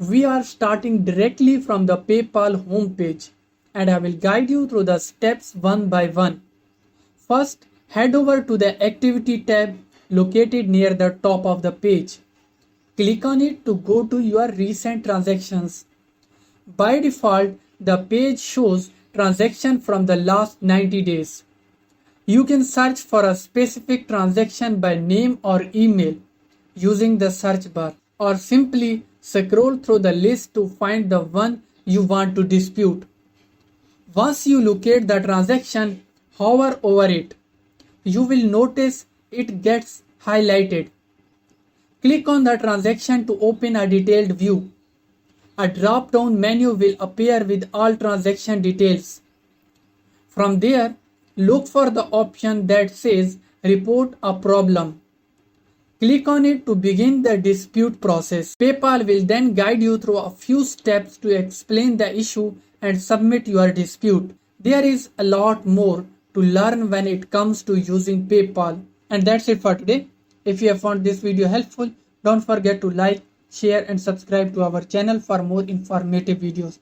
We are starting directly from the PayPal homepage and I will guide you through the steps one by one. First, head over to the Activity tab located near the top of the page. Click on it to go to your recent transactions. By default, the page shows transactions from the last 90 days. You can search for a specific transaction by name or email using the search bar, or simply scroll through the list to find the one you want to dispute. Once you locate the transaction, hover over it. You will notice it gets highlighted. Click on the transaction to open a detailed view. A drop-down menu will appear with all transaction details. From there, look for the option that says Report a problem. Click on it to begin the dispute process. PayPal will then guide you through a few steps to explain the issue and submit your dispute. There is a lot more to learn when it comes to using PayPal. And that's it for today. If you have found this video helpful, don't forget to like, share and subscribe to our channel for more informative videos.